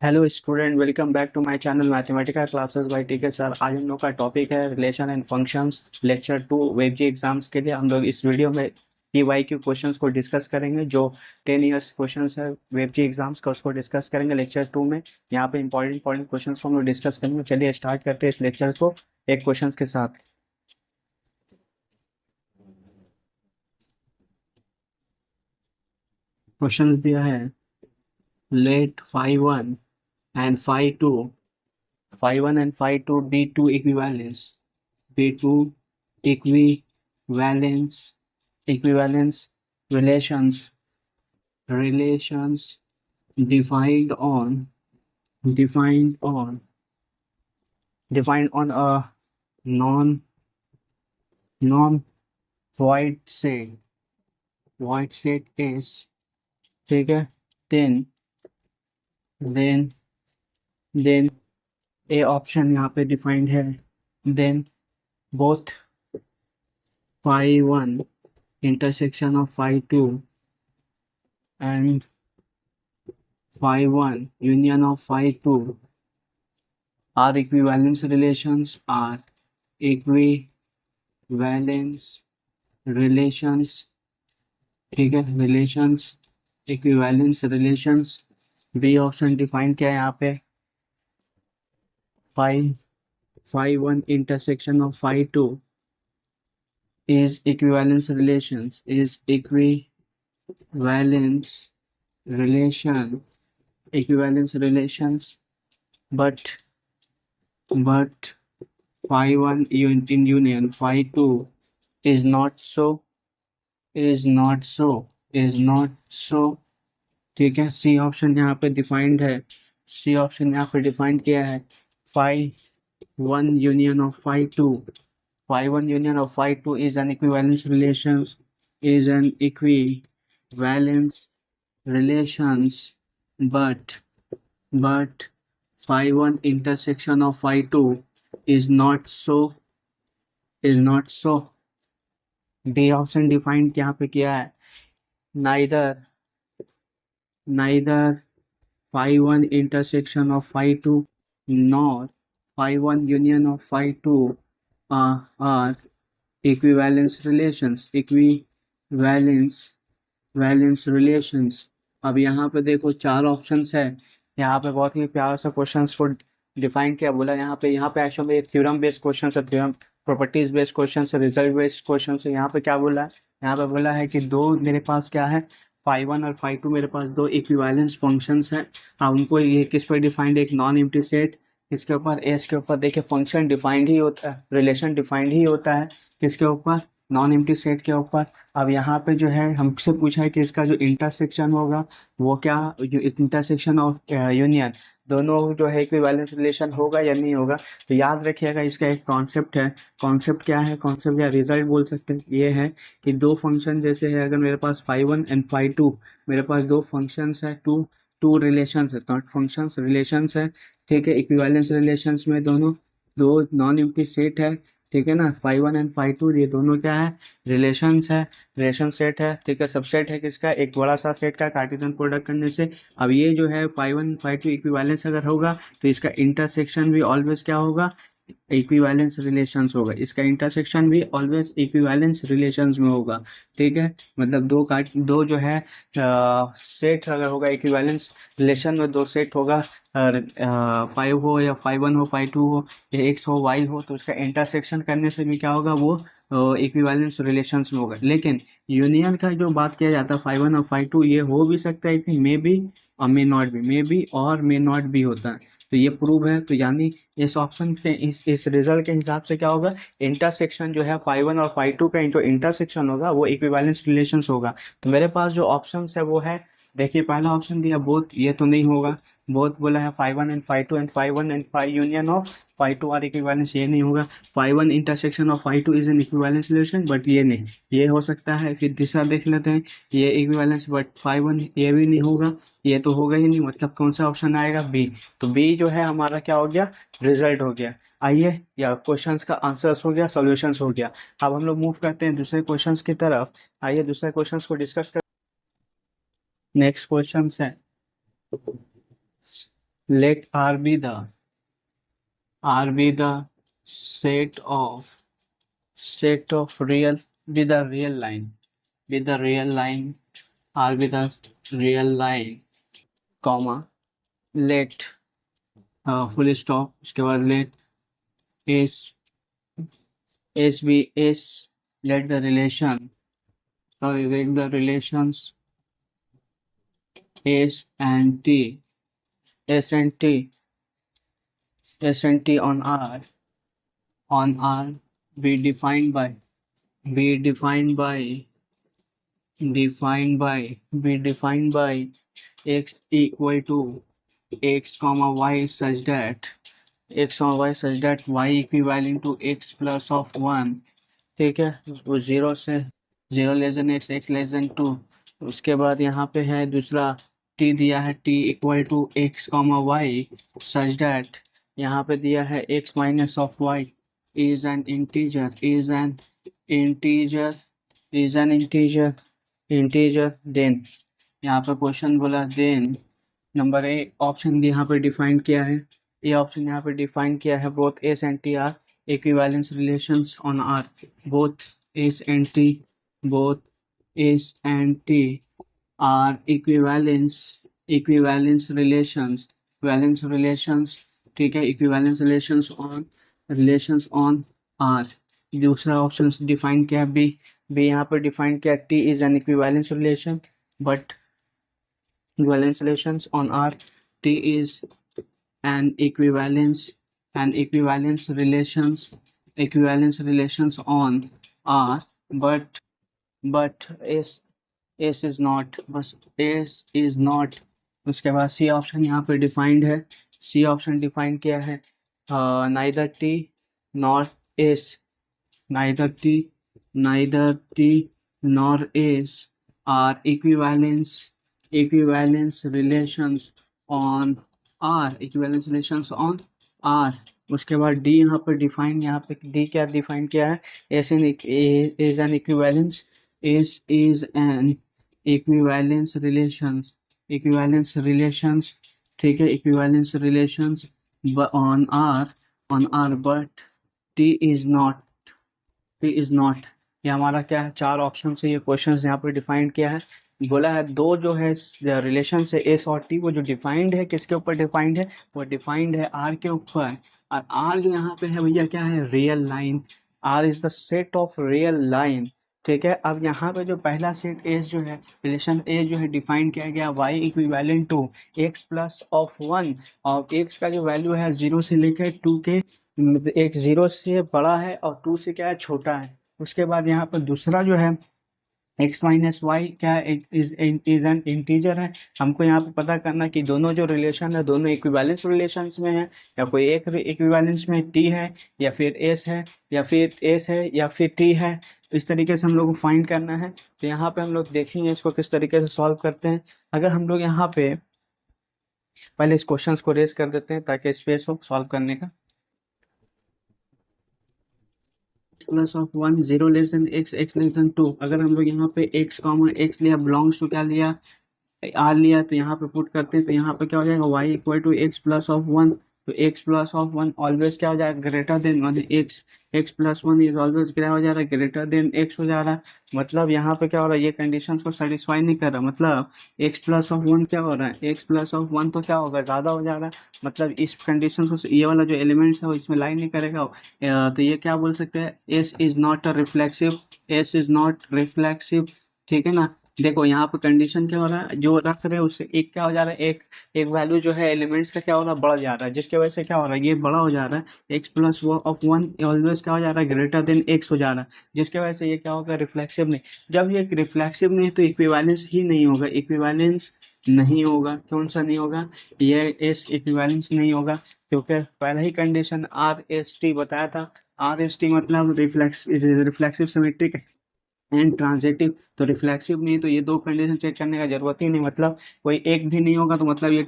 Hello student, welcome back to my channel mathematical classes by TK sir. आज हम लोग का टॉपिक है रिलेशन एंड फंक्शंस, लेक्चर 2 वेबजी एग्जाम्स के लिए। हम लोग इस वीडियो में पीवाईक्यू क्वेश्चंस को डिस्कस करेंगे, जो 10 इयर्स क्वेश्चंस है वेबजी एग्जाम्स का, उसको डिस्कस करेंगे लेक्चर 2 में। यहाँ पे इंपॉर्टेंट क्वेश्चंस को हम लोग डिस्कस करेंगे। चलिए स्टार्ट करते हैं इस लेक्चर को एक क्वेश्चन के साथ। क्वेश्चन दिया है, late phi 1 and phi 2 phi 1 and phi 2 be two equivalence, equivalence equivalence relations defined on defined on defined on a non void set is, ठीक है। देन देन ए ऑप्शन यहाँ पे डिफाइंड है। Then both phi 1 intersection of phi 2 and phi 1 union of phi 2 are equivalence relations, ठीक है। Equivalence relations B option define किया है यहाँ पे। phi 1 intersection of phi 2 is equivalence relations, but phi 1 in union phi 2 is not so, ठीक है। C option यहाँ पे डिफाइंड है। सी ऑप्शन यहाँ पे डिफाइंड किया है। phi 1 union of phi 2 is an equivalence relations, but phi 1 intersection of phi 2 is not so। D option defined यहाँ पे किया है। Neither phi 1 intersection of phi 2 nor phi 1 union of phi 2 are equivalence relations। अब यहाँ पे देखो चार options है। यहाँ पे बहुत ही प्यारा सा क्वेश्चंस को डिफाइन किया, बोला यहाँ पे एक्चुअली एक थ्योरम बेस्ड क्वेश्चन है, थ्योरम प्रॉपर्टीज बेस्ड क्वेश्चन है, रिजल्ट बेस्ड क्वेश्चन है। यहाँ पे क्या बोला है, यहाँ पे बोला है कि दो मेरे पास क्या है, phi 1 और phi 2 मेरे पास दो इक्विवेलेंस फंक्शंस हैं। अब उनको ये किस पर डिफाइंड है, एक नॉन एम्प्टी सेट, इसके ऊपर एस के ऊपर देखिए फंक्शन डिफाइंड ही होता है, रिलेशन डिफाइंड ही होता है, किसके ऊपर, नॉन एम्प्टी सेट के ऊपर। अब यहाँ पे जो है हमसे पूछा है कि इसका जो इंटरसेक्शन होगा वो क्या, इंटरसेक्शन ऑफ यूनियन, दोनों जो है इक्विवेलेंस रिलेशन होगा या नहीं होगा। तो याद रखिएगा इसका एक कॉन्सेप्ट है। कॉन्सेप्ट क्या है, कॉन्सेप्ट या रिजल्ट बोल सकते हैं, ये है कि दो फंक्शन जैसे है, अगर मेरे पास phi 1 एंड phi 2, मेरे पास दो फंक्शंस है, टू टू रिलेशंस है, नॉट फंक्शंस, रिलेशंस है, ठीक है। इक्विवेलेंस रिलेशंस में दोनों दो नॉन एम्प्टी सेट है, ठीक है ना। phi 1 एंड phi 2 ये दोनों क्या है, रिलेशंस है, रिलेशन सेट है, ठीक है। सबसेट है किसका, एक बड़ा सा सेट का कार्टेशियन प्रोडक्ट करने से। अब ये जो है phi 1 phi 2 इक्विवेलेंस अगर होगा तो इसका इंटरसेक्शन भी ऑलवेज क्या होगा, इक्विवेलेंस रिलेशंस होगा। इसका इंटरसेक्शन भी ऑलवेज इक्विवेलेंस रिलेशंस में होगा, ठीक है। मतलब दो जो है सेट अगर होगा इक्विवेलेंस रिलेशन में, दो सेट होगा, 5 हो या phi 1 हो phi 2 हो या x हो y हो, तो उसका इंटरसेक्शन करने से भी क्या होगा, वो इक्विवेलेंस रिलेशंस में होगा। लेकिन यूनियन का जो बात किया जाता है phi 1 और phi 2, ये हो भी सकता है कि मे बी और मे नॉट भी, मे बी और मे नॉट भी होता है। तो ये प्रूव है, तो यानी इस ऑप्शन के इस रिजल्ट के हिसाब से क्या होगा, इंटरसेक्शन जो है phi 1 और phi 2 का जो इंटरसेक्शन होगा वो इक्विवेलेंस रिलेशंस होगा। तो मेरे पास जो ऑप्शंस है वो है, देखिए पहला ऑप्शन दिया बोथ, ये तो नहीं होगा। बोथ बोला है phi 1 and phi 2 and phi 1 and phi union of phi 2 are equivalence, ये नहीं होगा। phi 1 intersection of phi 2 is an equivalence relation, but ये नहीं। ये हो सकता है, फिर दूसरा देख लेते हैं, ये इक्विवेलेंस बट phi 1, ये भी नहीं होगा। ये तो होगा ही नहीं, मतलब कौन सा ऑप्शन आएगा, बी। तो बी जो है हमारा क्या हो गया, रिजल्ट हो गया। आइए, या क्वेश्चंस का आंसर्स हो गया, सॉल्यूशंस हो गया। अब हम लोग मूव करते हैं दूसरे क्वेश्चंस की तरफ। आइए दूसरे क्वेश्चंस को डिस्कस कर। नेक्स्ट क्वेश्चन है, let R be the set of real with the real line, with the real line, R with the real line, comma, let full stop, उसके बाद let s be s, let the relation, sorry, let the relations s and t, s and t, s and t on R be defined by be defined by x equal to x comma y such that y equivalent to x plus of 1, ठीक है, वो zero से zero less than x less than two. उसके बाद यहाँ पे है दूसरा टी दिया है, t equal to x comma y such that, यहाँ पे दिया है x minus of y is an integer integer integer integer. Then यहाँ पे क्वेश्चन बोला, देन नंबर ए ऑप्शन यहाँ पे डिफाइन किया है, ए ऑप्शन यहाँ पे डिफाइन किया है, both S and T R equivalence relations on R. Both S and T, both S and T are equivalence relations, ठीक है, equivalence relations on R। दूसरा ऑप्शन डिफाइन किया है बी यहाँ पर डिफाइन किया, T is an equivalence relation, but equivalence relations on R, T is an equivalence relations on R, but S is not, बस S is not। उसके बाद सी option यहाँ पे डिफाइंड है, सी ऑप्शन डिफाइन किया है, neither T nor S, neither T nor S are equivalence relations on R। उसके बाद D यहाँ पर डिफाइन, यहाँ पे D क्या डिफाइन किया है, S is an equivalence, S is an equivalence relations, ठीक है, equivalence relations on R, but T is not। ये हमारा क्या है, चार ऑप्शन से ये क्वेश्चन यहाँ पे डिफाइंड किया है। बोला है दो जो है रिलेशन से एस और टी, वो जो डिफाइंड है किसके ऊपर डिफाइंड है, वो डिफाइंड है आर के ऊपर। और आर जो यहाँ पे है भैया क्या है, real line. R is the set of real line, ठीक है। अब यहाँ पे जो पहला सेट एस जो है, रिलेशन ए जो है डिफाइन किया गया y equivalent to x plus of 1, और एक्स का जो वैल्यू है 0 से लेकर 2 के, एक 0 से बड़ा है और 2 से क्या है, छोटा है। उसके बाद यहाँ पर दूसरा जो है x माइनस वाई क्या है, इज एन इंटीजर है। हमको यहाँ पे पता करना कि दोनों जो रिलेशन है दोनों इक्विवेलेंस रिलेशंस में है, या कोई एक इक्विवेलेंस में t है, या फिर s है, या फिर t है। इस तरीके से हम लोग को फाइंड करना है। तो यहाँ पे हम लोग देखेंगे इसको किस तरीके से सॉल्व करते हैं। अगर हम लोग यहाँ पे पहले इस क्वेश्चन को रेज कर देते हैं ताकि स्पेस हो सॉल्व करने का। Plus of 1 0 less than x less then 2, अगर हम लोग यहाँ पे x कॉमा एक्स लिया, बिलोंग्स टू क्या लिया, आर लिया, तो यहाँ पे पुट करते हैं तो यहाँ पे क्या हो जाएगा, y equal to x plus of 1। तो x प्लस ऑफ 1 ऑलवेज क्या हो जाएगा, ग्रेटर देन, मतलब x प्लस 1 इज ऑलवेज क्या हो जा रहा है, ग्रेटर देन x हो जा रहा है। मतलब यहाँ पे क्या हो रहा है, ये कंडीशंस को सेटिस्फाई नहीं कर रहा। मतलब x प्लस ऑफ 1 क्या हो रहा है, x प्लस ऑफ 1 तो क्या होगा, ज़्यादा हो जा रहा है। मतलब इस कंडीशन को ये वाला जो एलिमेंट्स है वो इसमें लाइन नहीं करेगा। तो ये क्या बोल सकते हैं, s इज नॉट रिफ्लेक्सिव, ठीक है ना। देखो यहाँ पे कंडीशन क्या हो रहा है, जो रख रहे हैं उससे एक क्या हो जा रहा है, एक वैल्यू जो है एलिमेंट्स का क्या हो रहा है, बढ़ जा रहा है, जिसकी वजह से क्या हो रहा है, ये बड़ा हो जा रहा है। एक्स प्लस ऑफ 1 ऑलवेज क्या हो जा रहा है, ग्रेटर देन एक्स हो जा रहा है, जिसकी वजह से ये क्या होगा, रिफ्लेक्सिव नहीं। जब ये रिफ्लेक्सिव नहीं तो इक्विवेलेंस ही नहीं होगा, इक्विवेलेंस नहीं होगा। कौन सा नहीं होगा, ये एस इक्विवेलेंस नहीं होगा, क्योंकि पहला ही कंडीशन आर एस टी बताया था। आर एस टी मतलब रिफ्लेक्सिव सिमेट्रिक एंड ट्रांजिटिव। तो रिफ्लेक्सिव नहीं, तो ये दो कंडीशन चेक करने का जरूरत ही नहीं। मतलब कोई एक भी नहीं होगा तो मतलब ये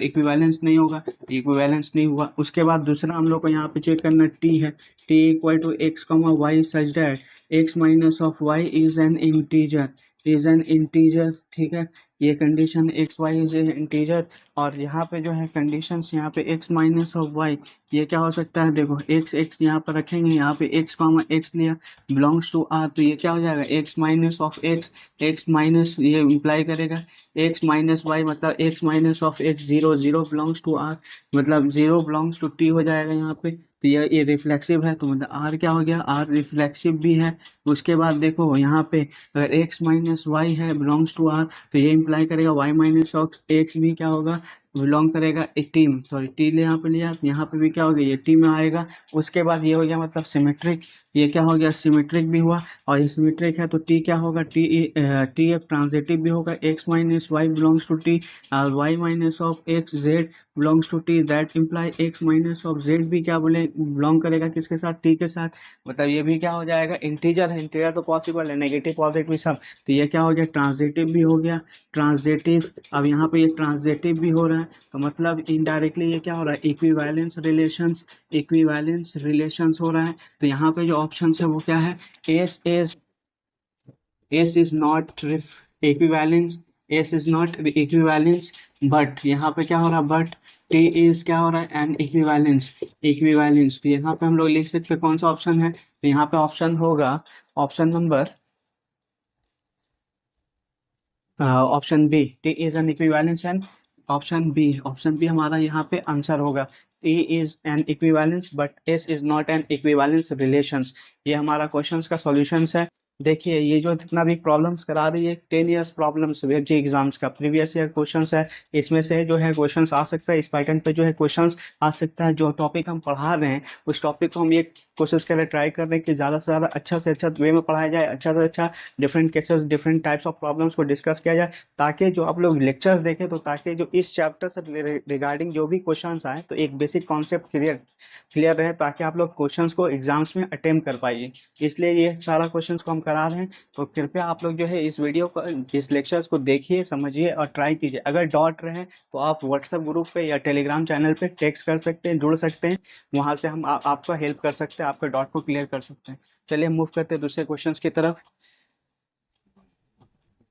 इक्विवेलेंस नहीं होगा, इक्विवेलेंस नहीं हुआ। उसके बाद दूसरा हम लोग को यहाँ पे चेक करना टी है, t equal to x comma y such that x minus of y is an integer, is an integer, ठीक है, ये condition x y is an integer. और यहाँ पे जो है कंडीशंस, यहाँ पे एक्स माइनस ऑफ वाई, ये क्या हो सकता है, देखो एक्स एक्स यहाँ पर रखेंगे, यहाँ पे एक्स कॉमा एक्स लिया, बिलोंग्स टू आर, तो ये क्या हो जाएगा x minus of x, x minus ये इम्प्लाई करेगा एक्स माइनस वाई, मतलब x minus of x, zero zero belongs to R, मतलब जीरो बिलोंग्स टू टी हो जाएगा यहाँ पे। तो ये रिफ्लेक्सिव है, तो मतलब आर क्या हो गया, आर रिफ्लेक्सिव भी है। उसके बाद देखो यहाँ पे अगर x माइनस वाई है बिलोंग्स टू आर, तो ये इंप्लाई करेगा y माइनस एक्स भी क्या होगा, बिलोंग करेगा एक टी में, सॉरी टी ले यहाँ पे लिया, तो यहाँ पे भी क्या हो गया, ये टी में आएगा। उसके बाद ये हो गया मतलब सिमेट्रिक, ये क्या हो गया सिमेट्रिक भी हुआ। और ये सिमेट्रिक है तो टी क्या होगा, टी टी एक ट्रांजिटिव भी होगा, x minus y belongs to t, और y minus of x z belongs to t, that imply x minus of z भी क्या बोले बिलोंग करेगा किसके साथ, टी के साथ। मतलब ये भी क्या हो जाएगा, इंटीजर है, इंटीजर तो पॉसिबल है, नेगेटिव पॉजिटिव सब। तो ये क्या हो गया, ट्रांजिटिव भी हो गया, ट्रांजिटिव। अब यहाँ पे ये ट्रांजिटिव भी हो रहा है, तो मतलब इनडायरेक्टली ये क्या हो रहा है, इक्विवेलेंस रिलेशंस, इक्विवेलेंस रिलेशंस हो रहा है। तो यहाँ पे जो ऑप्शन है वो क्या है, S is not equivalence, S is not equivalence, but यहाँ पे क्या हो रहा है, बट टी इज क्या हो रहा है, एन इक्विवेलेंस, इक्विवेलेंस। तो यहाँ पे हम लोग लिख सकते हैं कौन सा ऑप्शन है, तो यहाँ पे ऑप्शन होगा option number option B, t is an equivalence, and option B हमारा यहाँ पे आंसर होगा, t is an equivalence but S is not an equivalence relations. ये हमारा क्वेश्चंस का सॉल्यूशंस है। देखिए ये जो जितना भी प्रॉब्लम्स करा रही है 10 years प्रॉब्लम्स वेब जी एग्जाम्स का प्रीवियस ईयर क्वेश्चंस है, इसमें से जो है क्वेश्चंस आ सकता है, इस पैटर्न पे जो है क्वेश्चंस आ सकता है। जो टॉपिक हम पढ़ा रहे हैं उस टॉपिक को हम ये कोशिश करें, ट्राई कर रहे हैं कि ज़्यादा से ज़्यादा अच्छा से अच्छा वे में पढ़ाया जाए, अच्छा से अच्छा different cases different types of problems को डिस्कस किया जाए, ताकि जो आप लोग लेक्चर्स देखें तो ताकि जो इस चैप्टर से रिगार्डिंग जो भी क्वेश्चंस आए तो एक बेसिक कॉन्सेप्ट क्लियर क्लियर रहे, ताकि आप लोग क्वेश्चंस को एग्जाम्स में अटेम्प्ट कर पाइए। इसलिए ये सारा क्वेश्चंस को हम करा रहे हैं। तो कृपया आप लोग जो है इस वीडियो को, इस लेक्चर्स को देखिए, समझिए और ट्राई कीजिए। अगर डाउट रहे तो आप व्हाट्सएप ग्रुप पे या टेलीग्राम चैनल पे टेक्स्ट कर सकते हैं, जुड़ सकते हैं, वहां से हम आपका हेल्प कर सकते हैं, आपके डाउट को क्लियर कर सकते हैं। चलिए मूव करते हैं दूसरे क्वेश्चंस की तरफ।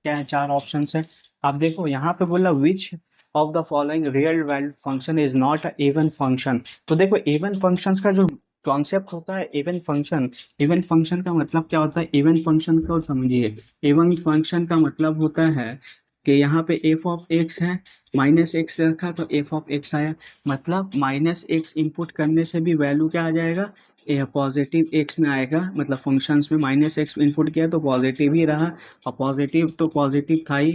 क्या है, चार ऑप्शन है। आप देखो यहाँ पे बोला which of the following real valued function is not a even function. तो देखो इवन फंक्शंस का जो कॉन्सेप्ट होता है, इवन फंक्शन का मतलब क्या होता है, इवन फंक्शन को समझिए। इवन फंक्शन का मतलब होता है कि यहाँ पे एफ ऑफ एक्स है, माइनस एक्स रखा तो एफ ऑफ एक्स आया, मतलब माइनस एक्स इनपुट करने से भी वैल्यू क्या आ जाएगा, पॉजिटिव एक्स में आएगा। मतलब फंक्शंस में माइनस एक्स इनपुट किया तो पॉजिटिव ही रहा, और पॉजिटिव तो पॉजिटिव था ही,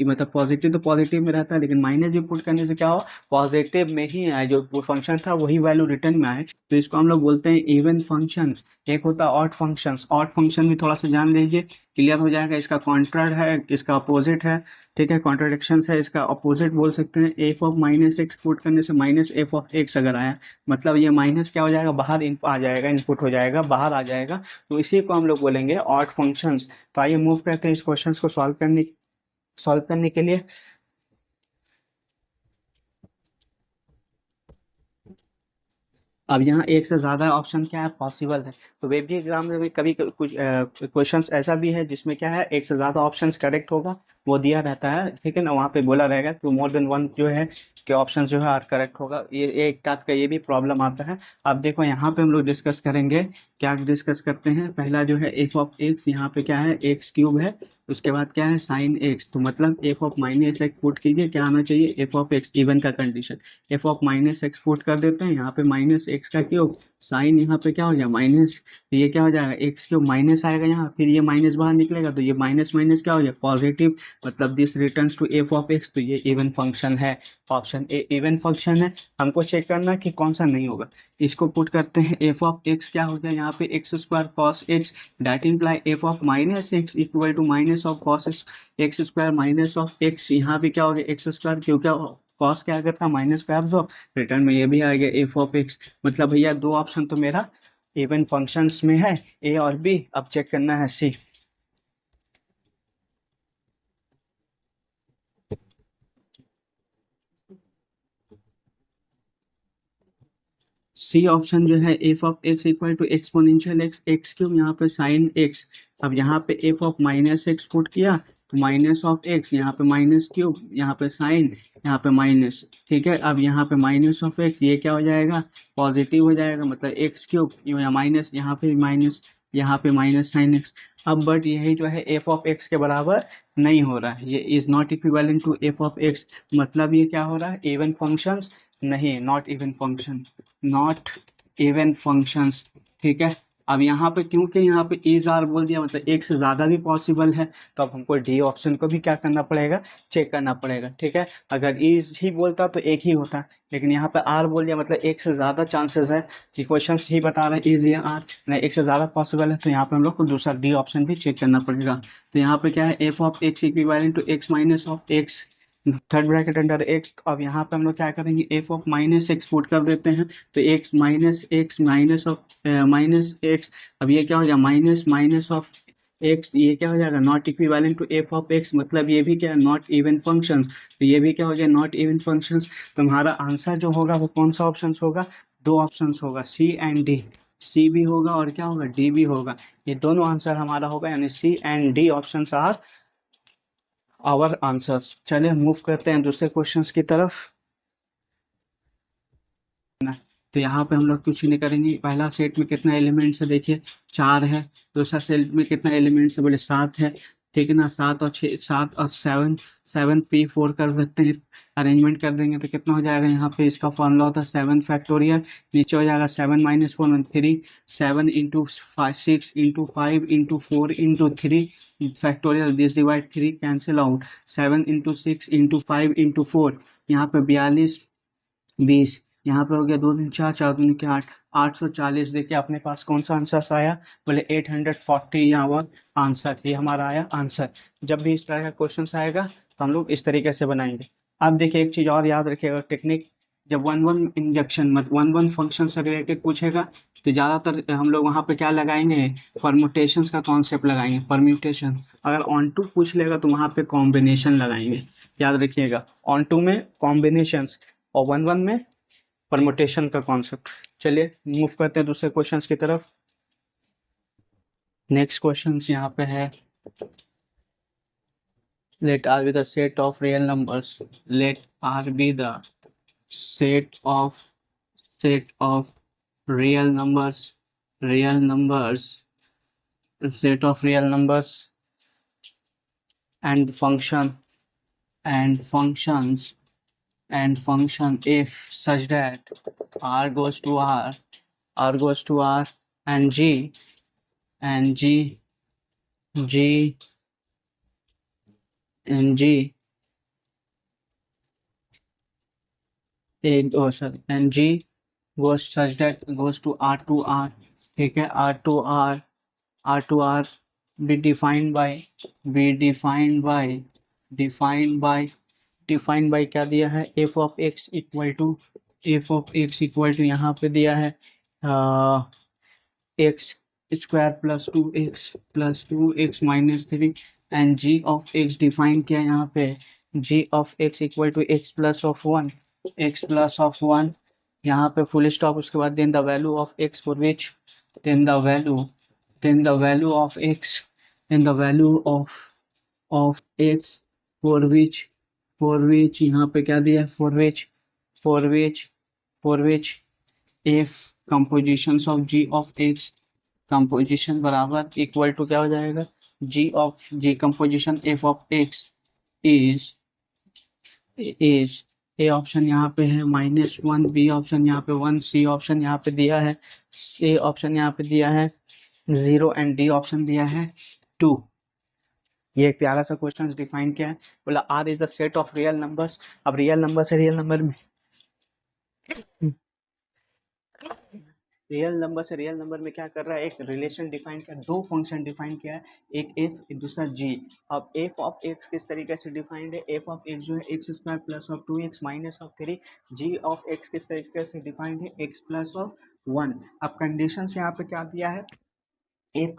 मतलब पॉजिटिव तो पॉजिटिव में रहता है, लेकिन माइनस भी पुट करने से क्या हो, पॉजिटिव में ही आए, जो फंक्शन था वही वैल्यू रिटर्न में आए। तो इसको हम लोग बोलते हैं इवन फंक्शंस। एक होता है ऑड फंक्शंस, ऑड फंक्शन भी थोड़ा सा जान लीजिए, क्लियर हो जाएगा। इसका कॉन्ट्रा है, इसका अपोजिट है, ठीक है, कॉन्ट्राडिक्शन है, इसका अपोजिट बोल सकते हैं। F of minus x put करने से माइनस एफ ऑफ एक्स अगर आया, मतलब ये माइनस क्या हो जाएगा, बाहर आ जाएगा, इनपुट हो जाएगा, बाहर आ जाएगा। तो इसी को हम लोग बोलेंगे ऑड फंक्शंस। तो आइए मूव करते हैं इस क्वेश्चंस को सॉल्व करने के लिए। अब यहाँ एक से ज़्यादा ऑप्शन क्या है, पॉसिबल है। तो वेब जी एग्जाम में भी कभी कुछ क्वेश्चंस ऐसा भी है जिसमें क्या है, एक से ज़्यादा ऑप्शंस करेक्ट होगा, वो दिया रहता है, ठीक है ना, वहाँ पे बोला रहेगा तो मोर देन वन जो है कि ऑप्शन जो है आर करेक्ट होगा। ये एक टाइप का ये भी प्रॉब्लम आता है। अब देखो यहाँ पे हम लोग डिस्कस करेंगे, क्या डिस्कस करते हैं, पहला जो है एफ ऑफ एक्स, यहाँ पे क्या है एक्स क्यूब है, उसके बाद क्या है साइन एक्स, तो मतलब F of minus x put कीजिए, क्या आना चाहिए, एफ ऑफ एक्स, इवन का condition, F of minus x put कर देते हैं, यहाँ पे माइनस एक्स का क्यूब, साइन यहाँ पे क्या हो गया माइनस, तो ये क्या हो जाएगा एक्स क्यूब, माइनस आएगा यहाँ, फिर ये माइनस बाहर निकलेगा तो ये माइनस माइनस क्या हो जाएगा पॉजिटिव, मतलब this returns to f of x. तो ये इवन फंक्शन है, ऑप्शन ए इवन फंक्शन है। हमको चेक करना कि कौन सा नहीं होगा। इसको पुट करते हैं, एफ ऑफ एक्स क्या हो गया यहाँ पे x square cos x, that imply F of minus x equal to minus of cos x square minus of x, यहाँ पे क्या हो गया एक्स स्क्वायर, क्योंकि कॉस क्या करता है माइनस का एब्जॉर्ब, रिटर्न में ये भी आ गया एफ ऑफ एक्स। मतलब भैया दो ऑप्शन तो मेरा इवन फंक्शंस में है, ए और बी। अब चेक करना है सी। सी ऑप्शन जो है F of x equal to exponential x x cube, यहाँ पे साइन एक्स। अब यहाँ पे F of minus x put किया तो माइनस ऑफ एक्स, यहाँ पे माइनस क्यूब, यहाँ पे साइन, यहाँ पे माइनस। ठीक है, अब यहाँ पे माइनस ऑफ एक्स, ये क्या हो जाएगा, पॉजिटिव हो जाएगा, मतलब एक्स क्यूब या माइनस, यहाँ पे माइनस, यहाँ पे माइनस साइन एक्स। अब बट यही जो है एफ ऑफ एक्स के बराबर नहीं हो रहा है, ये is not equivalent to f of x, मतलब ये क्या हो रहा है, इवन फंक्शंस नहीं, not even function, not even functions. ठीक है, अब यहाँ पे क्योंकि यहाँ पे इज आर बोल दिया, मतलब एक से ज़्यादा भी पॉसिबल है, तो अब हमको डी ऑप्शन को भी क्या करना पड़ेगा, चेक करना पड़ेगा। ठीक है, अगर इज ही बोलता तो एक ही होता, लेकिन यहाँ पे आर बोल दिया, मतलब एक से ज़्यादा चांसेस है कि क्वेश्चन ही बता रहा है इज या आर, नहीं एक से ज़्यादा पॉसिबल है, तो यहाँ पे हम लोग को दूसरा डी ऑप्शन भी चेक करना पड़ेगा। तो यहाँ पे क्या है, F of x equivalent to x minus of x, third bracket under x. अब यहाँ पे हम लोग क्या करेंगे, f of minus x put कर देते हैं, तो x minus of minus x. अब ये क्या हो जाएगा, माइनस माइनस ऑफ एक्स, ये क्या हो जाएगा, not equivalent to f of x, मतलब ये भी क्या है, नॉट इवन फंक्शंस, तो ये भी क्या हो जाएगा, नॉट इवन फंक्शंस। तो हमारा आंसर जो होगा वो कौन सा ऑप्शन होगा, दो ऑप्शन होगा, सी एंड डी, सी भी होगा और क्या होगा, डी भी होगा, ये दोनों आंसर हमारा होगा, यानी C and D option are our answers. चलिए मूव करते हैं दूसरे क्वेश्चंस की तरफ। तो यहाँ पे हम लोग कुछ नहीं करेंगे, पहला सेट में कितना एलिमेंट्स है देखिए, 4 है। दूसरा सेट में कितना एलिमेंट्स है, बोले 7 है। ठीक है ना, 7 और 6, 7 और 7, 7p4 कर सकते हैं, अरेंजमेंट कर देंगे तो कितना हो जाएगा, यहाँ पे इसका फॉर्मूला होता है 7 फैक्टोरियल, नीचे हो जाएगा 7 minus 4 3, 7 into 6 into 5 into 4 into 3 factorial, this divide 3 cancel out, 7 into 6 into 5 into 4, यहाँ पे 42 20, यहाँ पर हो गया 2 दिन 4, 4 दिन के 8, 840। देखिए अपने पास कौन सा आंसर आया, बोले 840, यहाँ आंसर, ये हमारा आया आंसर। जब भी इस तरह का क्वेश्चन आएगा तो हम लोग इस तरीके से बनाएंगे। अब देखिए एक चीज़ और याद रखिएगा टेक्निक, जब वन वन इंजेक्शन मतलब वन वन फंक्शन से रिलेटेड पूछेगा तो ज़्यादातर हम लोग वहाँ पे क्या लगाएंगे, परम्यूटेशंस का कॉन्सेप्ट लगाएंगे, परम्यूटेशन। अगर ऑन टू पूछ लेगा तो वहाँ पे कॉम्बिनेशन लगाएंगे, याद रखिएगा, ऑन टू में कॉम्बिनेशंस और वन वन में परमुटेशन का कॉन्सेप्ट। चलिए मूव करते हैं दूसरे क्वेश्चंस की तरफ। नेक्स्ट क्वेश्चंस यहाँ पे है, let R be the set of real numbers, let R be the set of real numbers, real numbers, set of real numbers and function and functions and function if such that r goes to r goes to r and g and g g and g oh sorry and g goes such that goes to r to r। ठीक है, r to r be defined by defined by क्या दिया है, f of x equal to यहाँ पे दिया है x square plus two x minus 3 and G of X define किया यहाँ पे, G of x equal to x plus of one, यहाँ पे फुल स्टॉप, उसके बाद then the value of X for which, then the value of X, then the value of X for which यहाँ पे क्या दिया है, for which if compositions of ji of X, composition बराबर इक्वल टू क्या हो जाएगा, G composition F of X is A option यहाँ पे है -1, बी ऑप्शन यहाँ पे 1, सी ऑप्शन यहाँ पे दिया है, ए ऑप्शन यहाँ पे दिया है 0 एंड डी ऑप्शन दिया है 2। ये एक प्यारा सा क्वेश्चन डिफाइन किया है, बोला R is the set of real numbers. अब रियल नंबर से रियल नंबर में रियल नंबर में क्या कर रहा है, एक रिलेशन डिफाइन किया, दो फंक्शन डिफाइन किया है, एक एफ एक दूसरा जी। अब एफ ऑफ एक्स किस तरीके से डिफाइंड है, एफ ऑफ एक्स जो है x square plus of 2x minus of 3, g of x किस तरीके से डिफाइंड है, एक्स प्लस ऑफ 1। अब कंडीशन यहाँ पे क्या दिया है, एफ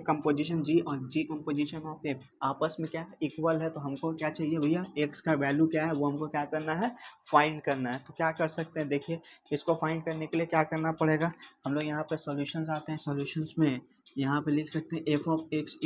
कंपोजिशन जी और जी कंपोजिशन ऑफ एफ आपस में क्या है, इक्वल है। तो हमको क्या चाहिए भैया, एक्स का वैल्यू क्या है वो हमको क्या करना है, फाइंड करना है। तो क्या कर सकते हैं, देखिए इसको फाइंड करने के लिए क्या करना पड़ेगा, हम लोग यहाँ पे सॉल्यूशंस आते हैं, सॉल्यूशंस में यहाँ पे लिख सकते हैं f of x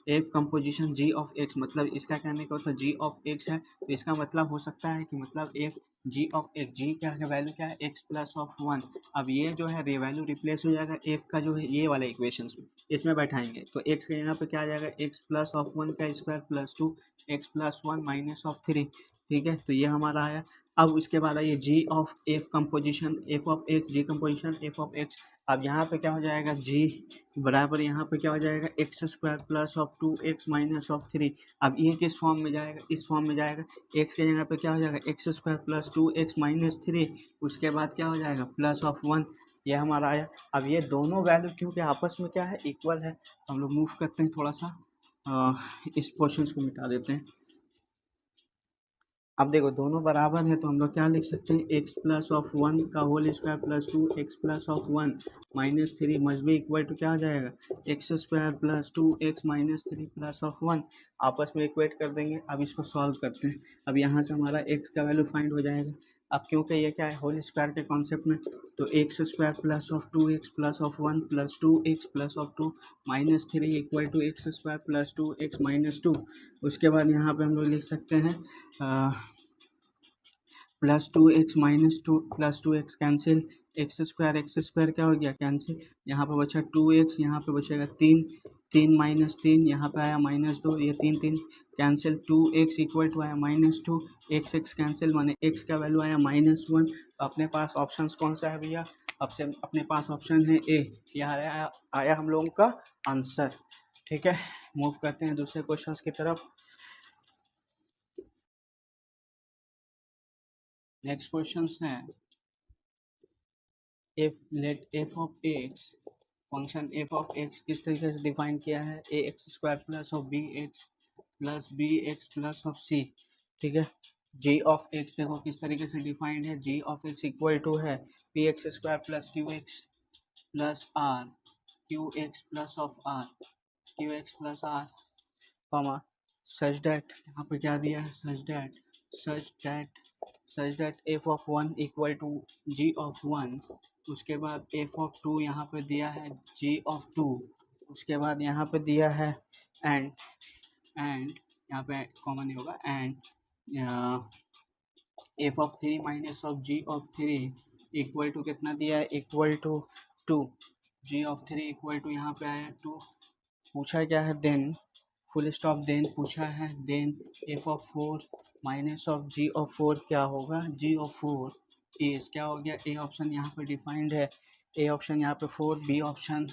f composition ji of x, मतलब इसका कहने का मतलब जी ऑफ एक्स है, तो इसका मतलब हो सकता है कि मतलब एफ जी ऑफ एक्स, जी क्या है, वैल्यू क्या है, एक्स प्लस ऑफ वन। अब ये जो है वैल्यू रिप्लेस हो जाएगा एफ का जो है ये वाले इक्वेशन में, इसमें बैठाएंगे तो एक्स का यहाँ पे क्या आ जाएगा, एक्स प्लस ऑफ वन का square plus two x plus one minus of three. ठीक है, तो ये हमारा आया। अब उसके बाद आइए G of F composition, F of X G composition F of X. अब यहाँ पे क्या हो जाएगा, जी बराबर यहाँ पे क्या हो जाएगा, x square plus of two x minus of three. अब ये किस फॉर्म में जाएगा, इस फॉर्म में जाएगा, एक्स के जगह पे क्या हो जाएगा, x square plus two x minus three, उसके बाद क्या हो जाएगा प्लस ऑफ वन। ये हमारा आया। अब ये दोनों वैल्यू क्योंकि आपस में क्या है, इक्वल है, हम लोग मूव करते हैं थोड़ा सा, इस पोर्शन को मिटा देते हैं। अब देखो दोनों बराबर है तो हम लोग क्या लिख सकते हैं, एक्स प्लस ऑफ वन का whole square plus two x plus of one minus three must be equal to क्या हो जाएगा, x square plus two x minus three plus of one, आपस में इक्वेट कर देंगे। अब इसको सॉल्व करते हैं। अब यहाँ से हमारा एक्स का वैल्यू फाइंड हो जाएगा। अब क्योंकि ये क्या है, होल स्क्वायर के कॉन्सेप्ट में, तो x square plus of two x plus of one plus two x plus of two minus three equal to x square plus two x minus two. उसके बाद यहाँ पे हम लोग लिख सकते हैं plus two x minus two, plus two x cancel, x square क्या हो गया कैंसिल, यहाँ पे बचा टू एक्स, यहाँ पे बचेगा तीन, तीन माइनस तीन, यहाँ पे आया माइनस दो, ये तीन तीन cancel, two X equal to आया minus two, X X cancel, माने एक्स का वैल्यू आया माइनस वन। अपने पास ऑप्शन कौन सा है भैया, अब से अपने पास ऑप्शन है ए, यह आया हम लोगों का आंसर। ठीक है, मूव करते हैं दूसरे क्वेश्चन की तरफ। नेक्स्ट क्वेश्चन है, F let F of X, function F of x किस तरीके से डिफाइन किया है, A x square plus of B x plus B x plus of C. ठीक है, जी ऑफ एक्स देखो किस तरीके से डिफाइंड है, जी ऑफ एक्स इक्वल टू है p x square plus q x plus r q x plus of r q x plus r comma such that, यहाँ पे क्या दिया है, such that f of one equal to ji of one, उसके बाद F of to यहाँ पे दिया है जी ऑफ टू, उसके बाद यहाँ पे दिया है एंड यहाँ पे कॉमन नहीं होगा, and f of three minus of ji of three equal to कितना दिया है, equal to two, ji of three equal to यहाँ पे आया टू, पूछा क्या है देन, फुल स्टॉप देन पूछा है, then F of four minus of ji of four क्या होगा, जी ऑफ फोर इज क्या हो गया, ए ऑप्शन यहाँ पे डिफाइंड है, ए ऑप्शन यहाँ पे four, B option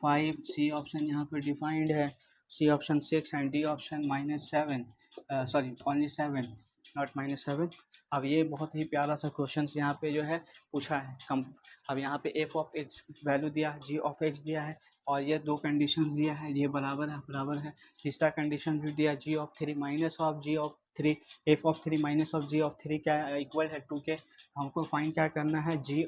five, C option यहाँ पे डिफाइंड है, C option six and D option minus seven, sorry only seven not minus seven. अब ये बहुत ही प्यारा सा क्वेश्चन यहाँ पे जो है पूछा है कम। अब यहाँ पे एफ ऑफ एक्स वैल्यू दिया है, जी ऑफ एक्स दिया है, और ये दो कंडीशन दिया है, ये बराबर है। तीसरा कंडीशन भी दिया, G of three minus of ji of three, F of three minus of ji of three क्या इक्वल है टू के। हमको फाइंड क्या करना है, G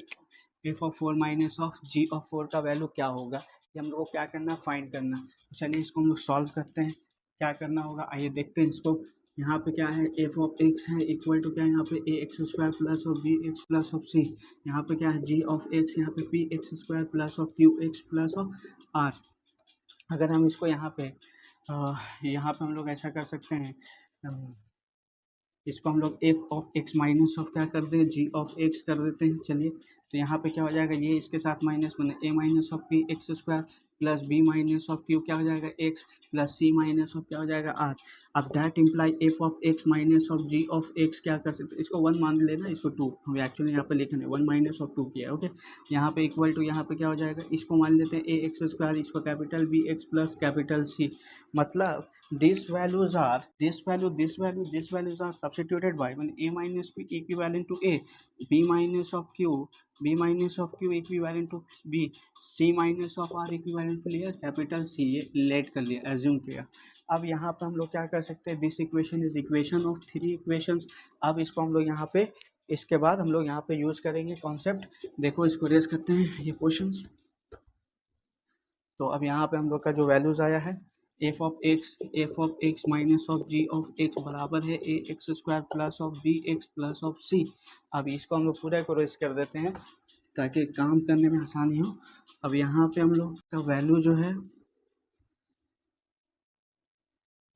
F of four minus of ji of four का वैल्यू क्या होगा, ये हम लोग को क्या करना है, फाइंड करना। तो चलिए इसको हम लोग सॉल्व करते हैं, क्या करना होगा आइए देखते हैं इसको। यहाँ पे क्या है, एफ ऑफ एक्स है इक्वल टू क्या है, यहाँ पे A x square plus of B x plus of C, यहाँ पे क्या है जी ऑफ एक्स, यहाँ पे P x square plus of Q x plus of R. अगर हम इसको यहाँ पे हम लोग ऐसा कर सकते हैं, इसको हम लोग F of X minus of क्या कर दें, जी ऑफ एक्स कर देते हैं। चलिए तो यहाँ पे क्या हो जाएगा, ये इसके साथ माइनस बने, A minus of P x square plus B minus of Q क्या हो जाएगा X plus C minus of क्या हो जाएगा आर। अब that imply F of X minus of ji of X क्या कर सकते हैं, इसको वन मान लेना, इसको टू, हम एक्चुअली यहाँ पे लिखने वन माइनस ऑफ टू किया है। ओके, यहाँ पे इक्वल टू यहाँ पे क्या हो जाएगा, इसको मान लेते हैं ए एक्स स्क्वायर, इसको capital B x plus capital C, मतलब these values are this values are substituted by when a minus b equivalent to a, b minus of q equivalent to b, c minus of r equivalent to लिया capital c, ये late कर लिया, assume किया। अब यहाँ पे हम लोग क्या कर सकते हैं, this equation is equation of three equations. अब इसको हम लोग यहाँ पे, इसके बाद हम लोग यहाँ पे यूज करेंगे कॉन्सेप्ट, देखो इसको रेस करते हैं ये क्वेश्चंस। तो अब यहाँ पे हम लोग का जो वैल्यूज आया है, F of X minus of ji of X बराबर है A x square plus of B x plus of C. अब इसको हम लोग पूरा को रेस कर देते हैं ताकि काम करने में आसानी हो। अब यहाँ पे हम लोग का वैल्यू जो है,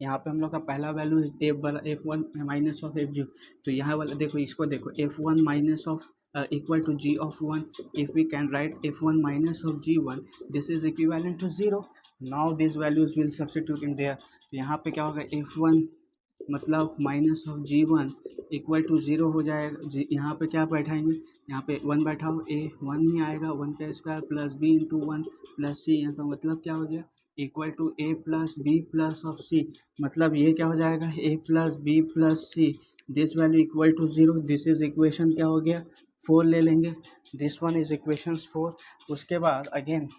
यहाँ पे हम लोग का पहला value F one minus of F zero. तो यहाँ वाला देखो, इसको देखो, F one minus of equal to ji of one. If we can write F one minus of G one, this is equivalent to zero. Now this values will substitute in there. तो यहाँ पे क्या होगा, F one मतलब minus of G one equal to zero हो जाएगा। यहाँ पे क्या बैठाएंगे, यहाँ पे वन बैठाओ, ए वन ही आएगा, वन का square plus B into one plus C. यहाँ तो मतलब क्या हो गया, equal to A plus B plus of C. मतलब ये क्या हो जाएगा, A plus B plus C, this value equal to zero. This is equation क्या हो गया, 4 ले लेंगे। This one is equation 4। उसके बाद again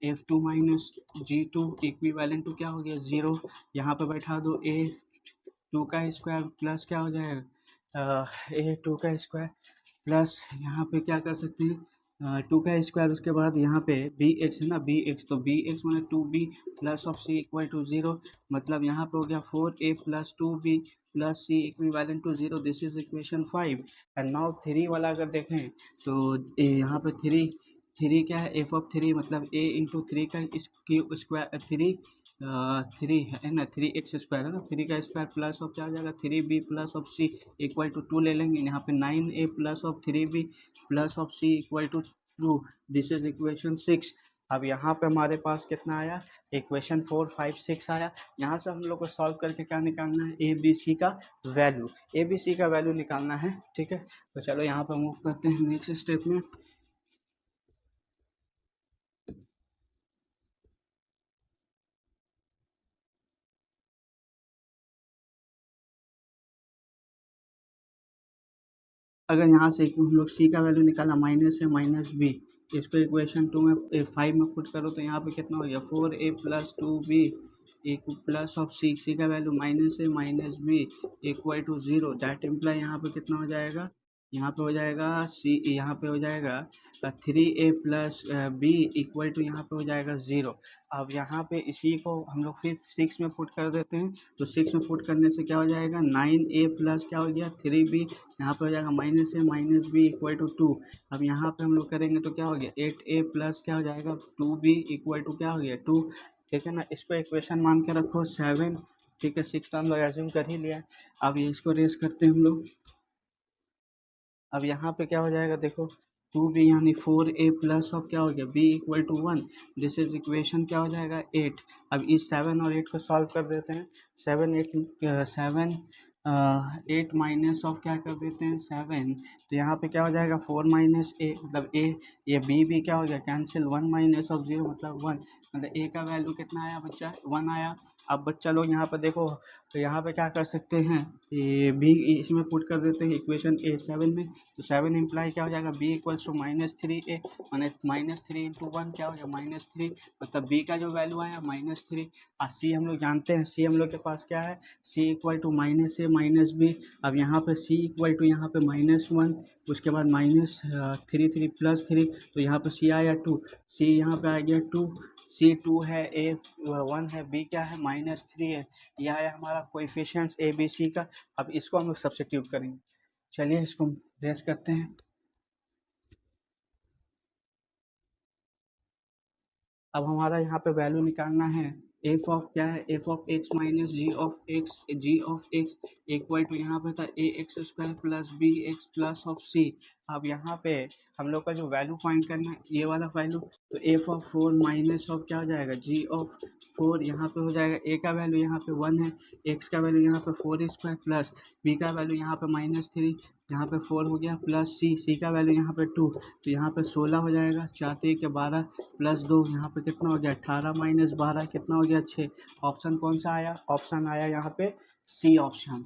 F two minus G two equivalent to क्या हो गया, जीरो। यहाँ पे बैठा दो, ए टू का स्क्वायर प्लस क्या हो जाएगा, ए टू का स्क्वायर प्लस यहाँ पे क्या कर सकते हैं, टू का स्क्वायर। उसके बाद यहाँ पे बी एक्स है ना, बी एक्स, तो बी एक्स मैंने two B plus of C equal to zero. मतलब यहाँ पे हो गया 4a plus two B plus C equivalent to zero. This is equation 5। And now three वाला अगर देखें तो यहाँ पे थ्री, थ्री क्या है, एफ ऑफ थ्री मतलब ए इंटू थ्री का स्क्वायर, थ्री थ्री है ना, थ्री एक्स स्क्वायर है ना, थ्री का स्क्वायर प्लस ऑफ क्या हो जाएगा, three B plus of C equal to two ले लेंगे। यहाँ पे 9a plus of three B plus of C equal to two. This is equation 6। अब यहाँ पे हमारे पास कितना आया, इक्वेशन 4 5 6 आया। यहाँ से हम लोग को सॉल्व करके क्या निकालना है, ए बी सी का वैल्यू, ए बी सी का वैल्यू निकालना है। ठीक है, तो चलो यहाँ पे मूव करते हैं नेक्स्ट स्टेप में। अगर यहाँ से हम लोग सी का वैल्यू निकाला, माइनस है माइनस बी, इसको इक्वेशन 2 में 5 में पुट करो तो यहाँ पे कितना हो गया, 4a प्लस टू बी एक प्लस ऑफ सी का वैल्यू माइनस है minus B equal to zero. That imply यहाँ पे कितना हो जाएगा, यहाँ पे हो जाएगा सी, यहाँ पे हो जाएगा 3a plus B equal to यहाँ पे हो जाएगा ज़ीरो। अब यहाँ पे इसी को हम लोग फिर 6 में पुट कर देते हैं, तो 6 में पुट करने से क्या हो जाएगा, 9a प्लस क्या हो गया 3b, यहाँ पे हो जाएगा माइनस है minus B equal to two. अब यहाँ पे हम लोग करेंगे तो क्या हो गया, 8a प्लस क्या हो जाएगा 2b इक्वल टू क्या हो गया 2। ठीक है ना, इसको इक्वेशन मान के रखो 7। ठीक है, 6 टर्म लोग एज्यूम कर ही लिया। अब ये इसको रेस करते हैं हम लोग। अब यहाँ पे क्या हो जाएगा, देखो 2b यानी 4a प्लस ऑफ क्या हो गया b equal to 1। This is equation क्या हो जाएगा 8। अब इस 7 और 8 को सॉल्व कर देते हैं। 7 8 माइनस ऑफ क्या कर देते हैं 7, तो यहाँ पे क्या हो जाएगा 4 माइनस ए मतलब ए, ये बी भी क्या हो गया कैंसिल, 1 माइनस ऑफ जीरो मतलब 1। मतलब ए का वैल्यू कितना आया बच्चा, 1 आया। अब बच्चा लोग यहाँ पे देखो, तो यहाँ पे क्या कर सकते हैं, ये बी इसमें पुट कर देते हैं इक्वेशन ए 7 में। तो 7 इम्प्लाई क्या हो जाएगा, B equals to minus three A, माने माइनस थ्री इंटू वन क्या हो गया माइनस थ्री। मतलब बी का जो वैल्यू आया माइनस थ्री। और सी हम लोग जानते हैं, सी हम लोग के पास क्या है, C equal to minus A minus B. अब यहाँ पे सी इक्वल टू यहाँ पे माइनस वन, उसके बाद minus three three plus three, तो यहाँ पे सी आया टू, सी यहाँ पे आ गया टू। सी टू है, ए वन है, बी क्या है माइनस थ्री है। यह है हमारा कोएफिशिएंट्स ए बी सी का। अब इसको हम लोग सब्स्टिट्यूट करेंगे। चलिए इसको रेस करते हैं। अब हमारा यहाँ पे वैल्यू निकालना है, एफ ऑफ क्या है, F of X minus G of x equal to यहाँ पे था A x square plus B x plus of C. अब यहाँ पे हम लोग का जो वैल्यू फाइंड करना है ये वाला वैल्यू, तो F of four minus of क्या हो जाएगा जी ऑफ फोर, यहाँ पे हो जाएगा ए का वैल्यू यहाँ पे वन है, एक्स का वैल्यू यहाँ पे फोर स्क्वायर प्लस बी का वैल्यू यहाँ पे माइनस थ्री, यहाँ पे फोर हो गया प्लस सी का वैल्यू यहाँ पे टू, तो यहाँ पे 16 हो जाएगा, 4 के 12 प्लस दो, यहाँ पे कितना हो गया 18 माइनस 12 कितना हो गया 6। ऑप्शन कौन सा आया, ऑप्शन आया यहाँ पे सी ऑप्शन,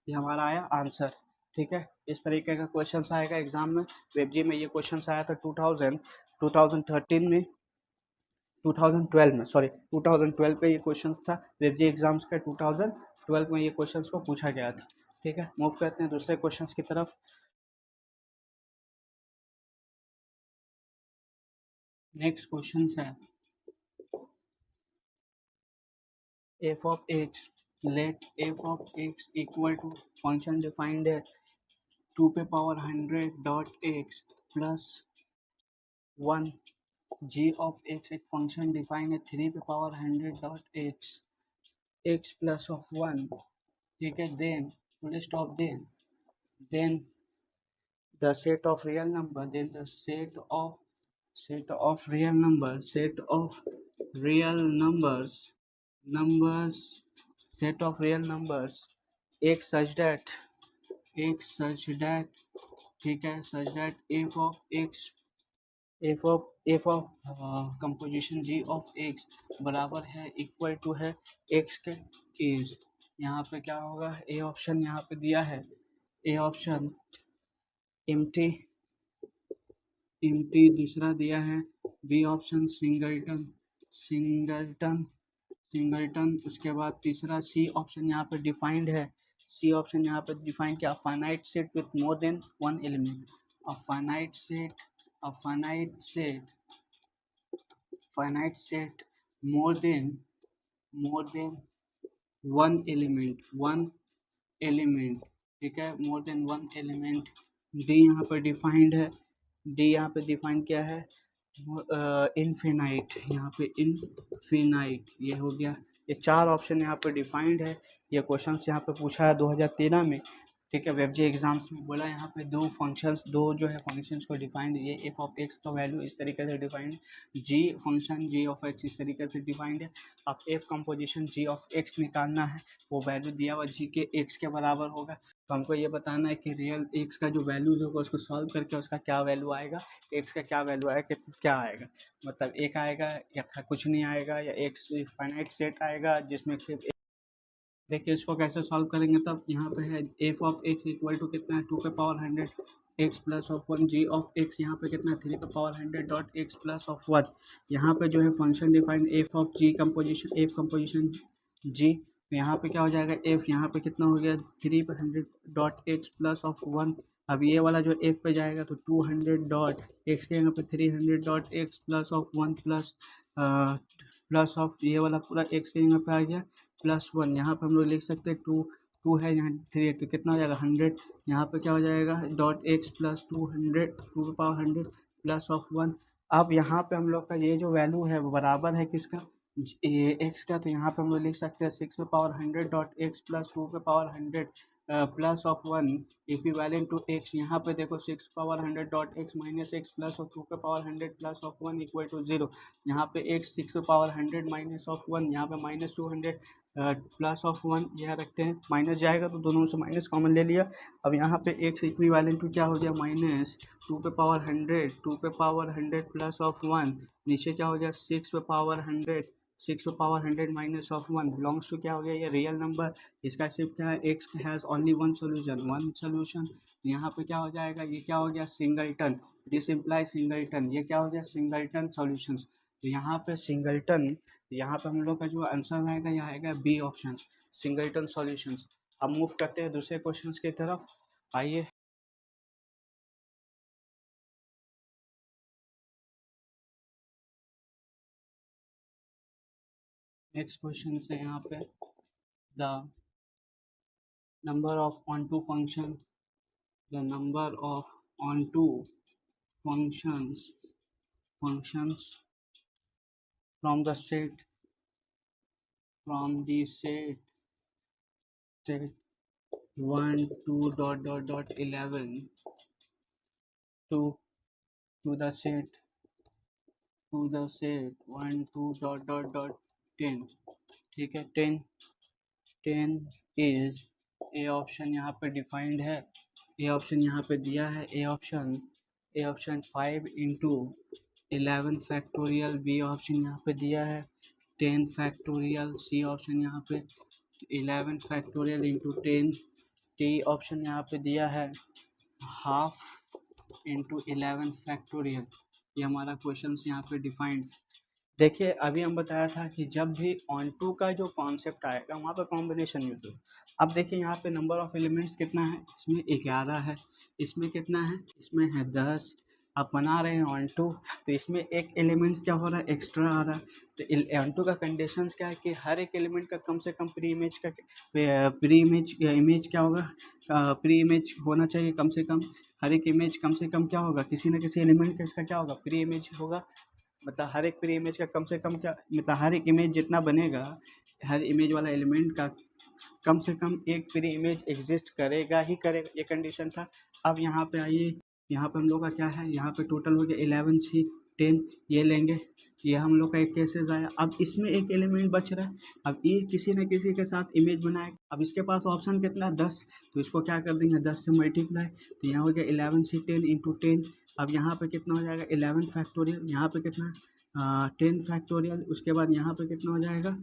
ये हमारा आया आंसर। ठीक है, इस तरीके का क्वेश्चन आएगा एग्जाम में। वेबजी में ये क्वेश्चन आया था 2013 में, 2012 में, सॉरी 2012 पे ये क्वेश्चन था वेबजी एग्जाम्स का, 2012 में ये क्वेश्चन को पूछा गया था। ठीक है, मूव करते हैं दूसरे क्वेश्चन की तरफ। नेक्स्ट क्वेश्चन है F of X, let F of x equal to function defined है 2 पे power 100 dot X plus 1, G of X एक फंक्शन डिफाइंड है 3 पे power 100 dot X, X plus of 1, ठीक है। Then full stop, then the set of real number, then the set of real numbers, numbers set of real numbers x such that, ठीक है, such that f of x, composition g of x बराबर है equal to है x के is, यहाँ पे क्या होगा, ए ऑप्शन यहाँ पे दिया है, ए ऑप्शन एम्प्टी, दूसरा दिया है बी ऑप्शन सिंगलटन, उसके बाद तीसरा सी ऑप्शन यहाँ पे डिफाइंड है, सी ऑप्शन यहाँ पे डिफाइन किया finite set with more than one element, a finite set more than one element, ठीक है, more than one element. D यहाँ पर डिफाइंड है, डी यहाँ पे डिफाइन क्या है, इनफिनाइट, यहाँ पे इनफिनाइट, ये हो गया। ये चार ऑप्शन यहाँ पे डिफाइंड है। ये क्वेश्चन यहाँ पे पूछा है 2013 में, ठीक है, वेबजी एग्जाम्स में बोला यहाँ पे दो जो है फंक्शंस को डिफाइंड, ये एफ ऑफ एक्स का वैल्यू इस तरीके से defined, G function G of X इस तरीके से डिफाइंड है। अब F composition ji of X निकालना है, वो वैल्यू दिया हुआ जी के एक्स के बराबर होगा, तो हमको ये बताना है कि रियल एक्स का जो वैल्यूज होगा उसको सॉल्व करके उसका क्या वैल्यू आएगा, एक्स का क्या वैल्यू आएगा, क्या आएगा, मतलब एक आएगा या कुछ नहीं आएगा, या एक्स फाइनाइट सेट आएगा जिसमें फिर देखिए इसको कैसे सॉल्व करेंगे। तब यहाँ पे है F of x equal to कितना है 2 पे power 100 X plus of 1, G of x यहाँ पे कितना है 3 पे power 100 dot X plus of 1, यहाँ पे जो है function defined F of G composition G, तो यहाँ पे क्या हो जाएगा, एफ यहाँ पे कितना हो गया 3 पे 100 डॉट एक्स प्लस ऑफ 1, अब ये वाला जो एफ पे जाएगा तो 200 डॉट एक्स के यहाँ पे 300 dot X plus of 1 plus of ये वाला पूरा एक्स के यहाँ पे आ गया प्लस 1, यहाँ पे हम लोग लिख सकते हैं 2 है, यहाँ 3 तो कितना हो जाएगा 100, यहाँ पे क्या हो जाएगा डॉट एक्स प्लस 200 2 पे पावर 100 प्लस ऑफ 1। अब यहाँ पे हम लोग का ये जो वैल्यू है वो बराबर है किसका, ये एक्स का, तो यहाँ पे हम लोग लिख सकते हैं 6 पे पावर 100 डॉट एक्स प्लस 2 पे power 100 plus of 1 equivalent to X, यहाँ पे देखो 6 power 100 dot X minus X plus of 2 पे power 100 plus of 1 equal to 0, यहाँ पे एक्स 6 पे पावर 100 माइनस ऑफ 1, यहाँ पे माइनस 200 प्लस ऑफ 1, यह रखते हैं, माइनस जाएगा तो दोनों से माइनस कॉमन ले लिया। अब यहाँ पे एक्स इक्विवेलेंट टू क्या हो गया माइनस 2 पे पावर 100 प्लस ऑफ 1, नीचे क्या हो गया 6 पे power 100 minus of 1 belongs to क्या हो गया, ये रियल नंबर, इसका सिर्फ क्या है x has only one solution, यहाँ पे क्या हो जाएगा, ये क्या हो गया सिंगलटन, दिस इम्प्लाई सिंगलटन, ये क्या हो गया सिंगलटन सॉल्यूशन, तो यहाँ पे सिंगलटन, यहाँ पे हम लोग का जो आंसर आएगा यह आएगा बी ऑप्शन सिंगलटन सॉल्यूशंस। अब मूव करते हैं दूसरे क्वेश्चंस की तरफ, आइए। नेक्स्ट क्वेश्चन है यहाँ पे the number of onto function, the number of onto functions from the set 1 2 dot 11 to the set 1 2 dot 10, ठीक है, 10 इज, ए ऑप्शन यहाँ पे डिफाइंड है, ए ऑप्शन यहाँ पे दिया है, A option 5 into 11 factorial, B option यहाँ पे दिया है 10 फैक्टोरियल, सी ऑप्शन यहाँ पे 11 फैक्टोरियल इंटू 10, डी ऑप्शन यहाँ पे दिया है हाफ इंटू 11 फैक्टोरियल, ये हमारा क्वेश्चन यहाँ पे डिफाइंड। देखिए अभी हम बताया था कि जब भी ऑन टू का जो कॉन्सेप्ट आएगा वहाँ पर कॉम्बिनेशन यूज हो। अब देखिए यहाँ पे नंबर ऑफ एलिमेंट्स कितना है, इसमें 11 है, इसमें कितना है, इसमें है 10, आप बना रहे हैं ऑन टू, तो इसमें एक एलिमेंट्स क्या हो रहा है, एक्स्ट्रा आ रहा है। तो ऑन टू का कंडीशंस क्या है कि हर एक एलिमेंट का कम से कम प्री इमेज क्या होगा, प्री इमेज होना चाहिए कम से कम। हर एक इमेज कम से कम क्या होगा, किसी न किसी एलिमेंट का इसका क्या होगा, प्री इमेज होगा। मतलब हर एक प्री इमेज का कम से कम क्या, मतलब हर एक इमेज जितना बनेगा, हर इमेज वाला एलिमेंट का कम से कम एक प्री इमेज एग्जिस्ट करेगा ही करेगा, ये कंडीशन था। अब यहाँ पे आइए, यहाँ पे हम लोग का क्या है, यहाँ पे टोटल हो गया 11 C 10, ये लेंगे, ये हम लोग का एक केसेस आया। अब इसमें एक एलिमेंट बच रहा है, अब ये किसी न किसी के साथ इमेज बनाए, अब इसके पास ऑप्शन कितना है, 10, तो इसको क्या कर देंगे, 10 से मल्टीप्लाई, तो यहाँ हो गया 11 C 10 × 10। अब यहाँ पे कितना हो जाएगा, 11 फैक्टोरियल, यहाँ पे कितना 10 फैक्टोरियल, उसके बाद यहाँ पे कितना हो जाएगा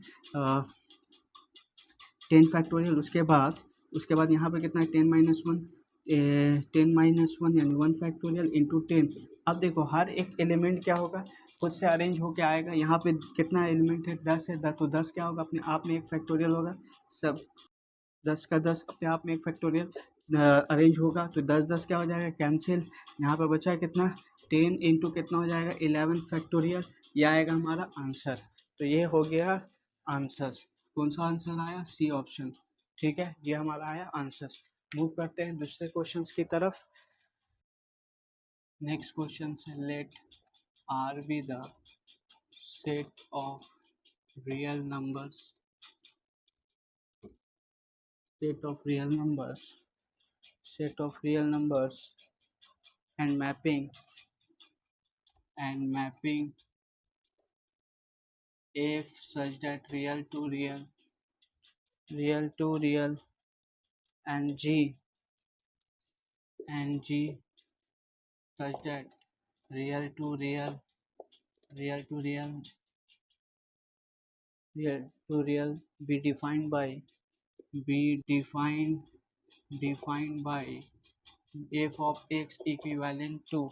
10 फैक्टोरियल, उसके बाद यहाँ पे कितना है 10 - 1, 10 - 1 यानी 1 फैक्टोरियल इंटू 10। अब देखो हर एक एलिमेंट क्या होगा, खुद से अरेंज होके आएगा। यहाँ पे कितना एलिमेंट है, 10 है, 10 तो 10 क्या होगा, अपने आप में एक फैक्टोरियल होगा, सब 10 का 10 अपने आप में एक फैक्टोरियल अरेंज होगा, तो 10 10 क्या हो जाएगा, कैंसिल। यहाँ पे बचा है कितना, 10 इंटू कितना हो जाएगा, 11 फैक्टोरियल, ये आएगा हमारा आंसर। तो ये हो गया आंसर। कौन सा आंसर आया, सी ऑप्शन। ठीक है, ये हमारा आया आंसर। मूव करते हैं दूसरे क्वेश्चन की तरफ। नेक्स्ट क्वेश्चन है, let R be the set of real numbers, set of real numbers, set of real numbers and mapping f such that real to real and g such that real to real real to real real to real be defined by f of x equivalent to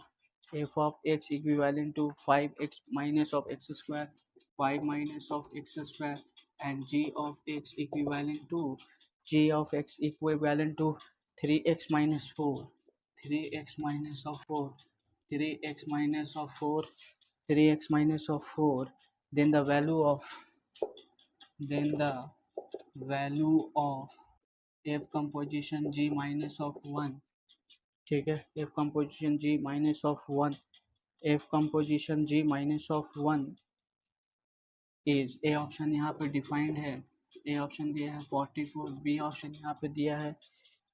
5x minus of x square, 5 minus of x square, and g of x equivalent to 3x minus 4, 3x minus of 4, 3x minus of 4, 3x minus of 4. Then the value of f composition g minus of 1। ठीक है, f composition g minus of 1, f composition g minus of 1 is, A option यहाँ पे defined है, A option दिया है 44, B option यहाँ पे दिया है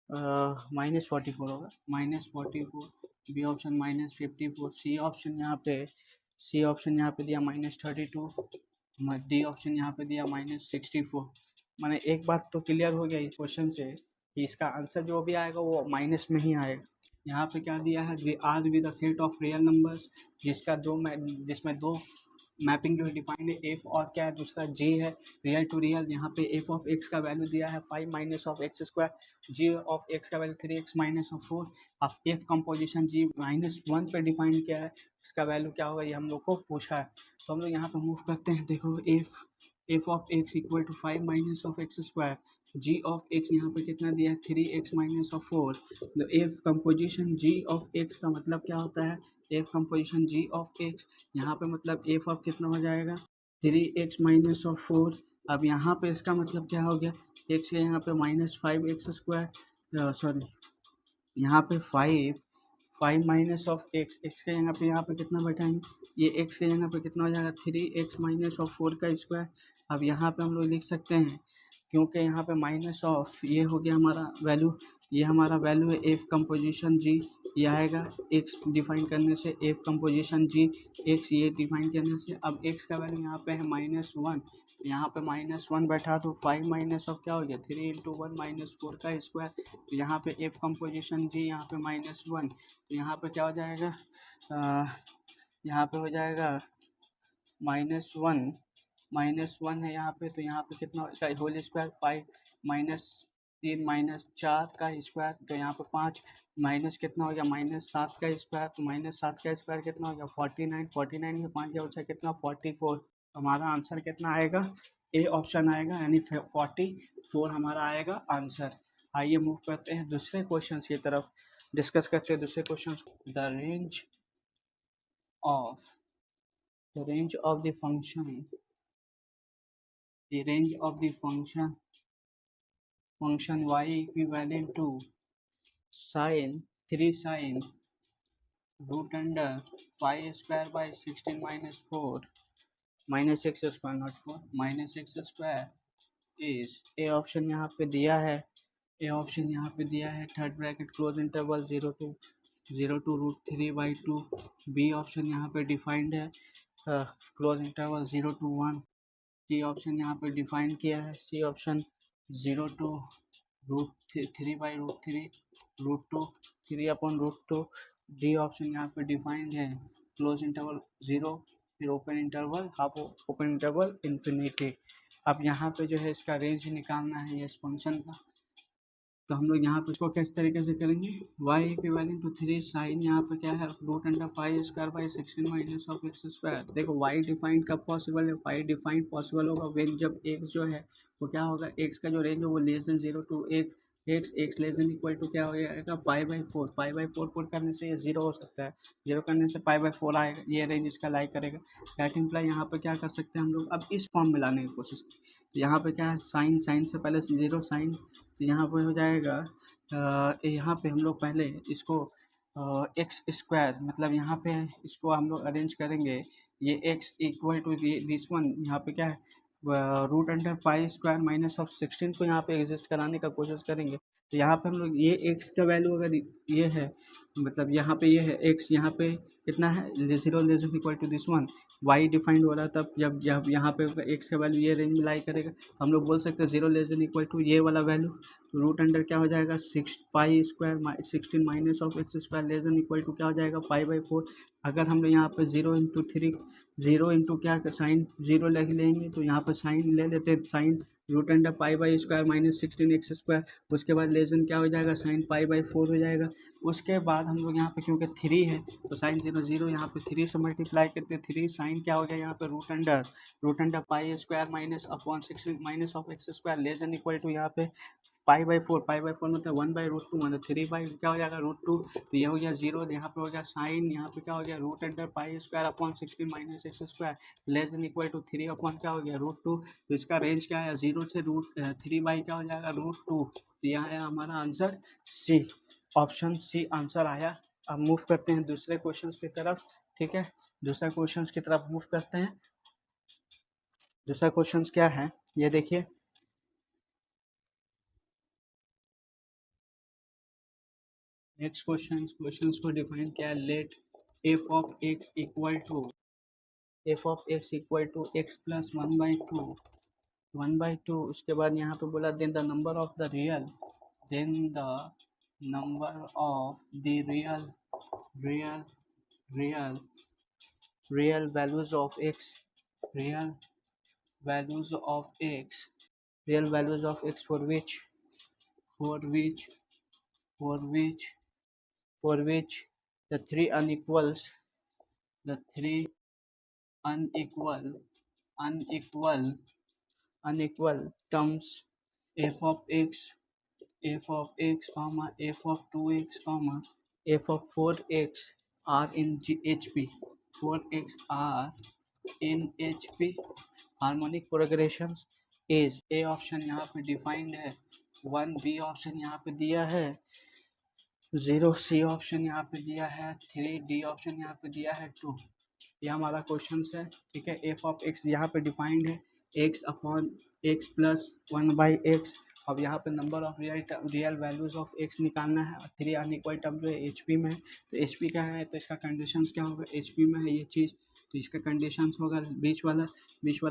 -44 होगा, -44, बी ऑप्शन -54, सी ऑप्शन यहाँ पे दिया -32, डी ऑप्शन यहाँ पे दिया -64। मैंने एक बात तो क्लियर हो गया इस क्वेश्चन से कि इसका आंसर जो भी आएगा वो माइनस में ही आएगा। यहाँ पे क्या दिया है, R with the set of real numbers, जिसमें दो मैपिंग जो है डिफाइंड है, एफ और क्या है, दूसरा जी है, रियल टू रियल। यहाँ पे एफ ऑफ एक्स का वैल्यू दिया है 5 minus of X square, G of X का वैल्यू 3x माइनस ऑफ 4। अब एफ कंपोजिशन जी -1 पे डिफाइन किया है, उसका वैल्यू क्या होगा ये हम लोग को पूछा है। तो हम लोग यहाँ पे मूव करते हैं, देखो F of x equal to 5 minus of X square, G of x यहाँ पे कितना दिया है 3x माइनस ऑफ 4। तो F composition ji of X का मतलब क्या होता है, F composition ji of x, यहाँ पे मतलब एफ ऑफ कितना हो जाएगा 3x माइनस ऑफ 4। अब यहाँ पे इसका मतलब क्या हो गया, एक्स के यहाँ पे -5x स्क्वायर, सॉरी यहाँ पे 5 माइनस ऑफ एक्स, एक्स के यहाँ पे कितना बैठाएंगे, ये एक्स के यहाँ पे कितना हो जाएगा 3x माइनस ऑफ 4 का स्क्वायर। अब यहाँ पे हम लोग लिख सकते हैं, क्योंकि यहाँ पे माइनस ऑफ ये हो गया हमारा वैल्यू, ये हमारा वैल्यू है एफ कंपोजिशन जी, ये आएगा एक्स डिफाइन करने से, एफ कंपोजिशन जी एक्स ये डिफाइन करने से। अब एक्स का वैल्यू यहाँ पे है -1, यहाँ पे -1 बैठा तो 5 माइनस ऑफ क्या हो गया 3 × 1 -4 का स्क्वायर। तो यहाँ पे एफ कंपोजिशन जी यहाँ पे -1, तो यहाँ पे क्या हो जाएगा, यहाँ पे हो जाएगा -1 है यहाँ पे, तो यहाँ पे कितना होगा होल स्क्वायर, 5 -3 -4 का स्क्वायर, तो यहाँ पे 5 माइनस कितना हो गया -7 का स्क्वायर, तो -7 का स्क्वायर कितना हो गया 49, 49 में 5 क्या बचा कितना 44। हमारा आंसर कितना आएगा, ए ऑप्शन आएगा, यानी 44 हमारा आएगा आंसर। आइए मूव करते हैं दूसरे क्वेश्चन की तरफ, डिस्कस करते हैं दूसरे question. The range of the range of the function, the range of the function y equivalent to sine 3 sine root under pi square by 16 minus 4 minus x square, not 4 minus x square is A option यहाँ पे दिया है, A option यहाँ पे दिया है third bracket close interval 0 to √3/2, B option यहाँ पे डिफाइंड है close interval 0 to 1, C option यहाँ पे डिफाइन किया है, C option 0 to √3/√3 √2 3/√2, D option यहाँ पे डिफाइंड है क्लोज इंटरवल 0 फिर open interval half open interval infinity. अब यहाँ पे जो है इसका रेंज निकालना है ये इस फंक्शन का, तो हम लोग यहाँ पे इसको किस तरीके से करेंगे, y इक्विवेलेंट टू 3 साइन यहाँ पे क्या है root under pi square by 16 minus of X square. देखो y डिफाइंड कब पॉसिबल है, y डिफाइंड पॉसिबल होगा वेन जब x जो है वो क्या होगा, x का जो रेंज है वो less than 0 to x less than equal to क्या हो जाएगा पाई/4, पाई/4 पुट करने से ये 0 हो सकता है, 0 करने से पाई/4 आएगा, ये रेंज इसका लाई करेगा। दैट इम्प्लाई यहाँ पे क्या कर सकते हैं हम लोग, अब इस फॉर्म में लाने की कोशिश करें, तो यहाँ पे क्या है साइन से पहले 0 साइन, तो यहाँ पे हो जाएगा यहाँ पे हम लोग पहले इसको एक्स स्क्वायर मतलब यहाँ पे इसको हम लोग अरेंज करेंगे, ये X equal to this one, यहाँ पे क्या है root under pi square minus of 16 को यहाँ पे एग्जिस्ट कराने का कोशिश करेंगे। तो यहाँ पे हम लोग ये एक्स का वैल्यू अगर ये है मतलब यहाँ पे ये है एक्स, यहाँ पे कितना है 0 less equal to this one, Y defined हो रहा है तब जब यहाँ पे एक्स का वैल्यू ये रेंज में लाई करेगा, हम लोग बोल सकते हैं 0 लेस इक्वल टू ये वाला वैल्यू रूट अंडर क्या हो जाएगा 6 pi square 16 minus of X square less equal to क्या हो जाएगा पाई/4। अगर हम लोग यहाँ पे 0 इंटू क्या साइन 0 ले लेंगे, तो यहाँ पर साइन ले लेते हैं, sine root under pi square minus 16 X square, उसके बाद लेसन क्या हो जाएगा साइन पाई/4 हो जाएगा। उसके बाद हम लोग यहाँ पे क्योंकि 3 है तो साइन 0 यहाँ पे 3 से मल्टीप्लाई करते हैं, 3 साइन क्या हो गया यहाँ पे root under pi square minus upon 16 minus of X square less than equal to यहाँ पे पाई/4 मतलब 1/√2 मतलब 3 बाई क्या हो जाएगा √2, तो ये हो गया 0, यहाँ पे हो गया साइन, यहाँ पे क्या हो गया root under pi square upon 16 minus X square less than equal to 3 upon क्या हो गया √2, तो इसका रेंज क्या है 0 से 3 बाई क्या हो जाएगा √2, तो यहाँ है हमारा answer C, option C answer आया। अब मूव करते हैं दूसरे क्वेश्चन की तरफ, ठीक है, दूसरा क्वेश्चन की तरफ मूव करते हैं। दूसरा क्वेश्चन क्या है ये देखिए, नेक्स्ट क्वेश्चन को डिफाइन किया है, let F of x equal to x plus 1/2, उसके बाद यहाँ पे बोला then the number of the real real values of X, real values of X for which the three unequal terms f of x comma f of 2x comma f of 4x are in HP, 4x are in HP harmonic progressions is, A option यहाँ पे defined है 1, B option यहाँ पे दिया है 0, सी option यहाँ पे दिया है 3, डी ऑप्शन यहाँ पे दिया है 2। ये हमारा क्वेश्चन है, ठीक है। एफ ऑफ एक्स यहाँ पे डिफाइंड है x upon x plus 1/x, अब यहाँ पे number of real values of X निकालना है, 3 अनइक्वल टर्म जो है एच पी में है, तो एच पी क्या है तो इसका कंडीशंस क्या होगा, एच पी में है ये चीज़, तो इसका कंडीशंस होगा बीच वाला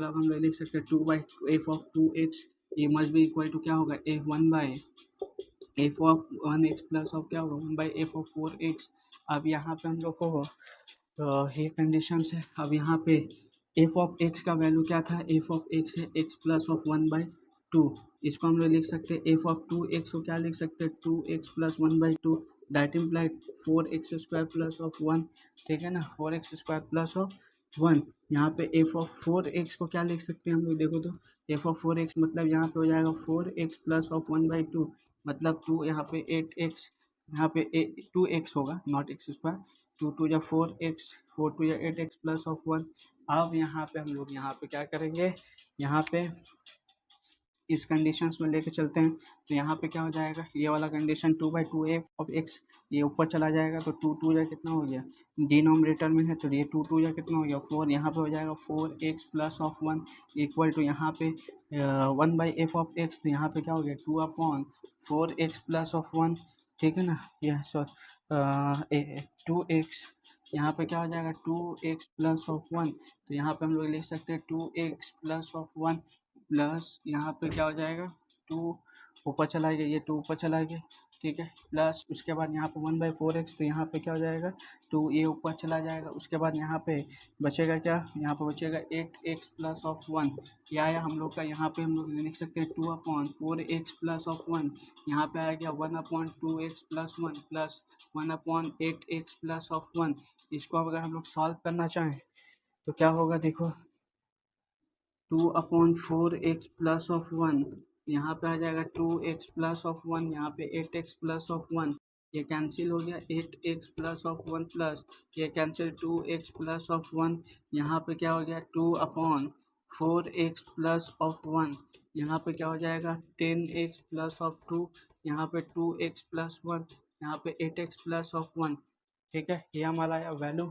हम लोग लिख सकते हैं 2/एफ ऑफ 2x, ये मस्ट भी इक्वल टू क्या होगा F of 1x plus of क्या होगा 1/एफ ऑफ 4x। अब यहाँ पे हम लोग को ये कंडीशंस है। अब यहाँ पे एफ ऑफ एक्स का वैल्यू क्या था, एफ ऑफ एक्स है एक्स प्लस ऑफ 1/2, इसको हम लोग लिख सकते हैं एफ ऑफ 2x को क्या लिख सकते हैं 2x plus 1/2, that imply 4x square plus of 1, ठीक है ना, 4x स्क्वायर प्लस ऑफ 1। यहाँ पे एफ ऑफ 4x को क्या लिख सकते हैं हम लोग, देखो तो एफ ऑफ 4x मतलब यहाँ पे हो जाएगा 4x प्लस ऑफ 1/2 मतलब 2, यहाँ पे 8x, यहाँ पे 2x होगा not X square, two two या 4x, 4 टू या 8x प्लस ऑफ 1। अब यहाँ पे हम लोग यहाँ पे क्या करेंगे, यहाँ पे इस कंडीशंस में लेके चलते हैं। तो यहाँ पे क्या हो जाएगा, ये वाला कंडीशन 2/2f(x) ये ऊपर चला जाएगा, तो 2 या कितना हो गया, डिनोमिनेटर में है, तो ये 2 या कितना हो गया 4, यहाँ पे हो जाएगा 4x plus of 1 equal to यहाँ पे 1/f(x), तो यहाँ पे क्या हो गया 2/4x प्लस ऑफ 1, ठीक है ना, यह सॉरी 2x, यहाँ पे क्या हो जाएगा 2x प्लस ऑफ 1, तो यहाँ पे हम लोग लिख सकते हैं 2x प्लस ऑफ 1 प्लस यहाँ पे क्या हो जाएगा 2 ऊपर चला गया, ये 2 ऊपर चला गया, ठीक है, प्लस उसके बाद यहाँ पे 1/4x, तो यहाँ पे क्या हो जाएगा 2 ये ऊपर चला जाएगा, उसके बाद यहाँ पे बचेगा क्या, यहाँ पे बचेगा 8x प्लस ऑफ 1, क्या आया हम लोग का, यहाँ पे हम लोग लिख सकते हैं 2/4x प्लस ऑफ 1, यहाँ पे आ गया 1/2x plus 1 plus 1/8x plus of 1। इसको अगर हम लोग सॉल्व करना चाहें तो क्या होगा, देखो 2/4x प्लस ऑफ 1, यहाँ पे आ जाएगा 2x प्लस ऑफ 1, यहाँ पे 8x प्लस ऑफ 1, ये कैंसिल हो गया, 8x प्लस ऑफ 1 प्लस ये कैंसिल 2x प्लस ऑफ 1, यहाँ पे क्या हो गया 2/4x प्लस ऑफ 1, यहाँ पे क्या हो जाएगा 10x प्लस ऑफ 2, यहाँ पे 2x प्लस 1, यहाँ पे 8x प्लस ऑफ 1, ठीक है, ये हमारा आया वैल्यू।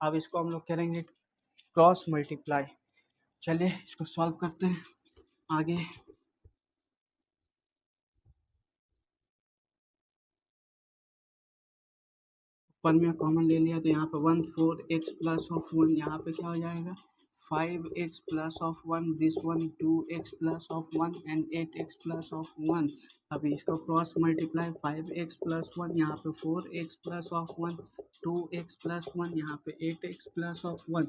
अब इसको हम लोग करेंगे क्रॉस मल्टीप्लाई। चलिए इसको सॉल्व करते हैं आगे। ऊपर में कॉमन ले लिया, तो यहाँ पे 1/4x प्लस ऑफ 1, यहाँ पे क्या हो जाएगा 5x plus of 1, this one 2x plus of 1 and 8x plus of 1। अभी इसको क्रॉस मल्टीप्लाई, 5x प्लस 1, यहाँ पे 4x plus of 1, 2x plus 1, यहाँ पे 8x प्लस ऑफ 1।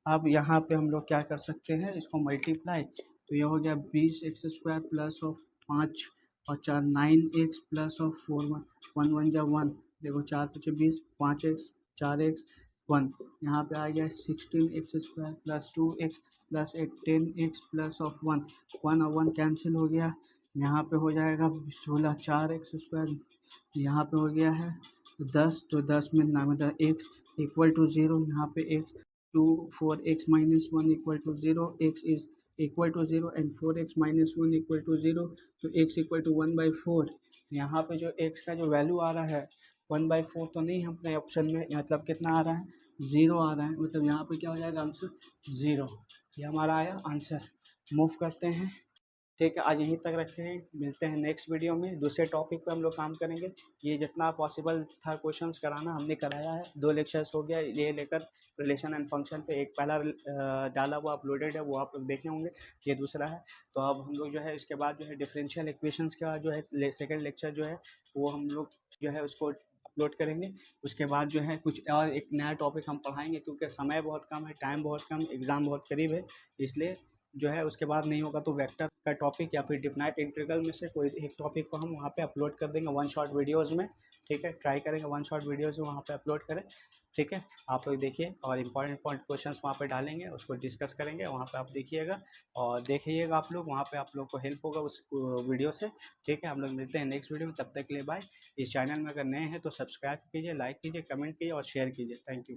अब यहाँ पे हम लोग क्या कर सकते हैं, इसको मल्टीप्लाई, तो ये हो गया 20x² प्लस ऑफ 5 और 4 9x प्लस ऑफ 4 1 1 जा 1, देखो 4×5 = 20, 5x 4x 1, यहाँ पे आ गया 16x² plus 2x plus 10x plus of 1 1 और 1 कैंसिल हो गया, यहाँ पे हो जाएगा 16 4x², यहाँ पे हो गया है 10, तो 10 में नाम x इक्वल टू 0, यहाँ पे x 2 4x minus 1 equal to 0, x is equal to 0 and 4x minus 1 equal to 0, तो x इक्वल टू 1/4। यहाँ पे जो x का जो वैल्यू आ रहा है 1/4 तो नहीं है अपने ऑप्शन में, मतलब कितना आ रहा है 0 आ रहा है, मतलब यहाँ पे क्या हो जाएगा आंसर 0, ये हमारा आया आंसर। मूव करते हैं, ठीक है, आज यहीं तक रखते हैं, मिलते हैं नेक्स्ट वीडियो में, दूसरे टॉपिक पर हम लोग काम करेंगे। ये जितना पॉसिबल था क्वेश्चंस कराना हमने कराया है, 2 लेक्चर्स हो गया ये लेकर रिलेशन एंड फंक्शन पे, एक पहला डाला हुआ अपलोडेड है वो आप लोग देखे होंगे, ये दूसरा है। तो अब हम लोग जो है इसके बाद जो है डिफरेंशियल इक्वेशंस का जो है सेकेंड लेक्चर जो है वो हम लोग जो है उसको अपलोड करेंगे। उसके बाद जो है कुछ और एक नया टॉपिक हम पढ़ाएंगे, क्योंकि समय बहुत कम है, टाइम बहुत कम, एग्ज़ाम बहुत करीब है, इसलिए जो है उसके बाद नहीं होगा तो वेक्टर का टॉपिक या फिर डिफाइनाइट इंटीग्रल में से कोई एक टॉपिक को हम वहाँ पे अपलोड कर देंगे 1 शॉट वीडियोज़ में, ठीक है, ट्राई करेंगे 1 शॉट वीडियोज़ वहाँ पे अपलोड करें, ठीक है। आप लोग देखिए और इंपॉर्टेंट क्वेश्चंस वहाँ पे डालेंगे, उसको डिस्कस करेंगे, वहाँ पे आप देखिएगा और देखिएगा आप लोग, वहाँ पे आप लोग को हेल्प होगा उस वीडियो से, ठीक है। हम लोग मिलते हैं नेक्स्ट वीडियो में, तब तक के लिए बाय। इस चैनल में अगर नए हैं तो सब्सक्राइब कीजिए, लाइक कीजिए, कमेंट कीजिए और शेयर कीजिए। Thank you.